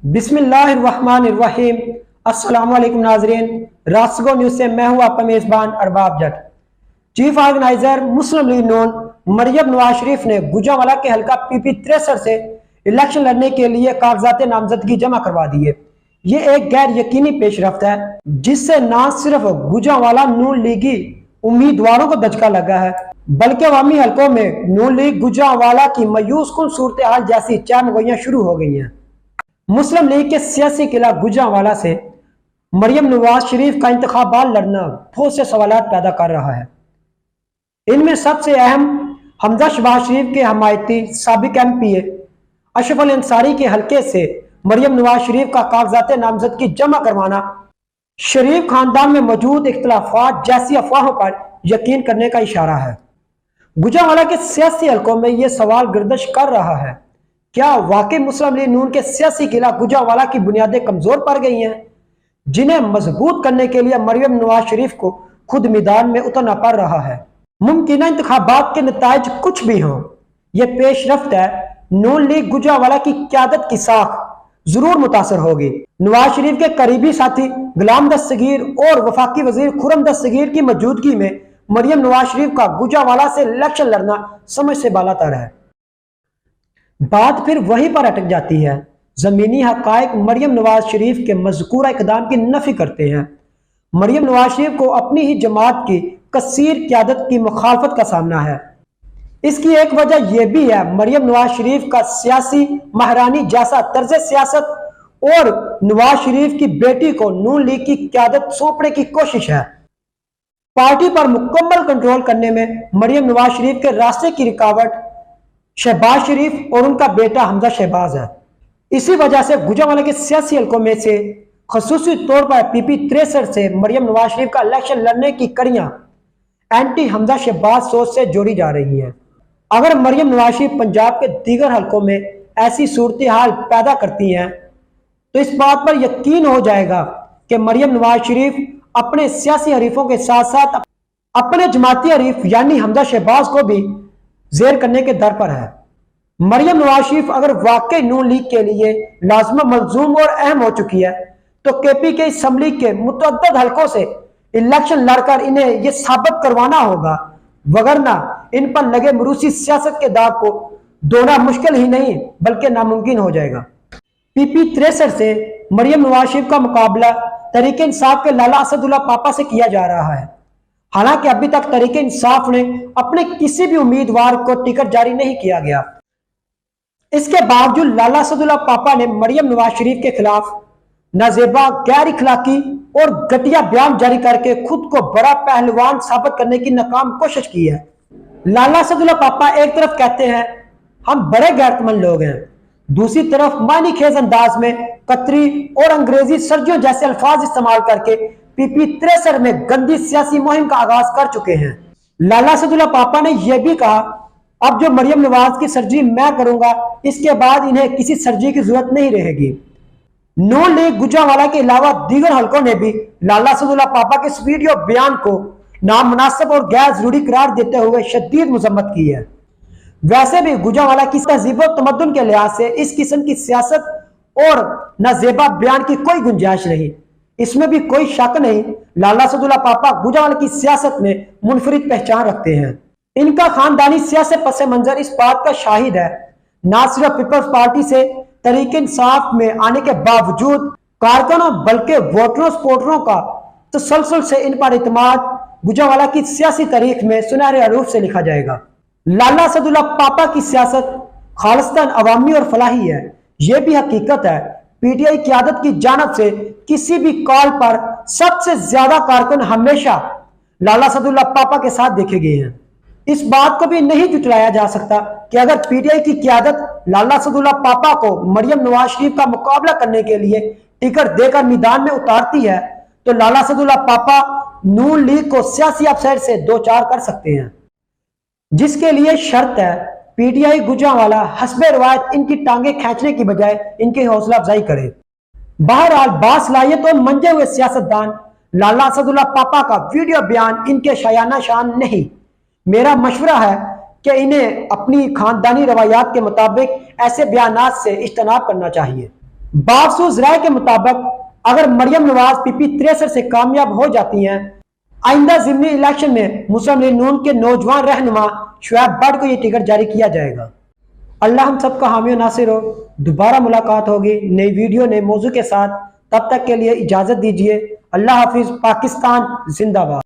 बिस्मिल्लाहिर्रहमानिर्रहीम। अस्सलाम वालेकुम नाजरीन, रास्गो न्यूज़ से मैं हूँ आपका मेज़बान अरबाब जट। चीफ ऑर्गेनाइजर मुस्लिम लीग नून मरियम नवाज शरीफ ने गुजरांवाला के हल्का PP 63 से इलेक्शन लड़ने के लिए कागजात नामजदगी जमा करवा दी है। ये एक गैर यकीनी पेशरफ्त है जिससे न सिर्फ गुजरांवाला नून लीगी उम्मीदवारों को दचका लगा है, बल्कि अवामी हलकों में नून लीग गुजरांवाला की मायूस कुन सूरत हाल जैसी चामगोइयां शुरू हो गई हैं। मुस्लिम लीग के सियासी किला गुजरांवाला से मरियम नवाज शरीफ का इंतखाबात लड़ना बहुत से सवाल पैदा कर रहा है। इनमें सबसे अहम हमजा शहबाज शरीफ के हमायती साबिक MPA अशरफ अली अंसारी के हल्के से मरियम नवाज शरीफ का कागजात नामजदगी जमा करवाना शरीफ खानदान में मौजूद इख्तलाफात जैसी अफवाहों पर यकीन करने का इशारा है। गुजरांवाला के सियासी हलकों में यह सवाल गर्दिश कर रहा है, क्या वाकई मुस्लिम लीग नून के सियासी किला गुजरांवाला की बुनियादें कमजोर पड़ गई हैं, जिन्हें मजबूत करने के लिए मरियम नवाज शरीफ को खुद मैदान में उतरना पड़ रहा है। मुमकिन इंतखाबात के नताइज कुछ भी हों, यह पेशरफ्त है नून लीग गुजरांवाला की क़यादत की साख जरूर मुतासर होगी। नवाज शरीफ के करीबी साथी गुलाम दस्तगीर और वफाकी वजीर खुर्रम दस्तगीर की मौजूदगी में मरियम नवाज शरीफ का गुजरांवाला से इलेक्शन लड़ना समझ से बालातर है। बात फिर वहीं पर अटक जाती है। जमीनी हकायक मरियम नवाज शरीफ के मज़कूरा इकदाम की नफी करते हैं। मरियम नवाज शरीफ को अपनी ही जमात की कसीर क़यादत की मुखालफत का सामना है। इसकी एक वजह यह भी है मरियम नवाज शरीफ का सियासी महारानी जैसा तर्ज सियासत और नवाज शरीफ की बेटी को नून लीग की क़यादत सौंपने की कोशिश है। पार्टी पर मुकम्मल कंट्रोल करने में मरियम नवाज शरीफ के रास्ते की रुकावट शहबाज शरीफ और उनका बेटा हमजा शहबाज है। इसी वजह से गुजरांवाला के सियासी हलकों में से खसूसी तौर पर PP 63 से मरियम नवाज शरीफ का इलेक्शन लड़ने की कड़ियां एंटी हमजा शहबाज सोच से जोड़ी जा रही हैं। अगर मरियम नवाज शरीफ पंजाब के दीगर हलकों में ऐसी सूरत हाल पैदा करती हैं तो इस बात पर यकीन हो जाएगा कि मरियम नवाज शरीफ अपने सियासी हरीफों के साथ साथ अपने जमाती हरीफ यानी हमजा शहबाज को भी जेर करने के दर पर है। मरियम नवाज शरीफ अगर वाकई नून लीग के लिए लाजमा मलजूम और अहम हो चुकी है तो KP के असम्बली के मुतअद्दिद हलकों से इलेक्शन लड़कर इन्हें यह साबित करवाना होगा, वगरना इन पर लगे मरूसी सियासत के दाग को धोना मुश्किल ही नहीं बल्कि नामुमकिन हो जाएगा। PP 63 से मरियम नवाज शरीफ का मुकाबला तहरीक इंसाफ के लाला असदुल्ला पापा से किया जा रहा है। हालांकि अभी तक तहरीक इंसाफ ने अपने किसी भी उम्मीदवार को टिकट जारी नहीं किया गया। इसके बावजूद लाला असदुल्ला पापा ने मरियम नवाज शरीफ के खिलाफ नाजेबा गैर इखलाकी और घटिया बयान जारी करके खुद को बड़ा पहलवान साबित करने की नाकाम कोशिश की है। लाला असदुल्ला पापा एक तरफ कहते हैं हम बड़े गैरतमंद लोग हैं, दूसरी तरफ मानी खेज अंदाज में कतरी और अंग्रेजी सर्जियों जैसे अल्फाज इस्तेमाल करके PP 63 में गंदी सियासी मुहिम का आगाज कर चुके हैं। लाला असदुल्ला पापा ने यह भी कहा अब जो मरियम नवाज की सर्जरी मैं करूंगा इसके बाद इन्हें किसी सर्जरी की जरूरत नहीं रहेगी। नून लीग गुजरांवाला के अलावा दीगर हलकों ने भी लाला असदुल्ला पापा के इस वीडियो बयान को नामुनासिब और गैर जरूरी करार देते हुए शदीद मजम्मत की है। वैसे भी गुजरांवाला की तहजीब और तमद्दुन के लिहाज से इस किस्म की सियासत और नाजेबा बयान की कोई गुंजाइश नहीं, इसमें भी कोई शक नहीं। लाला असदुल्ला पापा गुजरांवाला की सियासत में मुनफरिद पहचान रखते हैं। इनका खानदानी सियासी पस मंजर इस बात का शाहिद है, ना सिर्फ पीपल्स पार्टी से तहरीक इंसाफ में आने के बावजूद कारकुनों बल्कि वोटरों सपोर्टरों का तसलसल से इन पर इत्मीनान गुजरांवाला की सियासी तारीख में सुनहरे हरूफ से लिखा जाएगा। लाला असदुल्ला पापा की सियासत खालिस्तान अवामी और फलाही है। यह भी हकीकत है PTI क़यादत की जानब से किसी भी कॉल पर सबसे ज्यादा कारकुन हमेशा लाला असदुल्ला पापा के साथ देखे गए हैं। इस बात को भी नहीं जुटलाया जा सकता कि अगर PTI की क़यादत लाला असदुल्ला पापा को मरियम नवाज शरीफ का मुकाबला करने के लिए टिकट देकर मैदान में उतारती है तो लाला असदुल्ला पापा नून लीग को सियासी अपसाइड से दो चार कर सकते हैं, जिसके लिए शर्त है PTI गुजरांवाला हस्बे रवायत इनकी टांगे खींचने की बजाय इनकी हौसला अफजाई करे। बहरहाल बासलाहियत और मंजे हुए सियासतदान लाला असदुल्ला पापा का वीडियो बयान इनके शायाना शान नहीं। मेरा मशवरा है कि इन्हें अपनी खानदानी रवायात के मुताबिक ऐसे बयानात से इज्तनाब करना चाहिए। बाखसूस राय के मुताबिक अगर मरियम नवाज पीपी 63 से कामयाब हो जाती हैं, आइंदा ज़िमनी इलेक्शन में मुस्लिम लीग नून के नौजवान रहनुमा शुएब भट्ट को यह टिकट जारी किया जाएगा। अल्लाह हम सबका हामी और नासिर हो। दोबारा मुलाकात होगी नई वीडियो नए मौजू के साथ। तब तक के लिए इजाजत दीजिए। अल्लाह हाफिज। पाकिस्तान जिंदाबाद।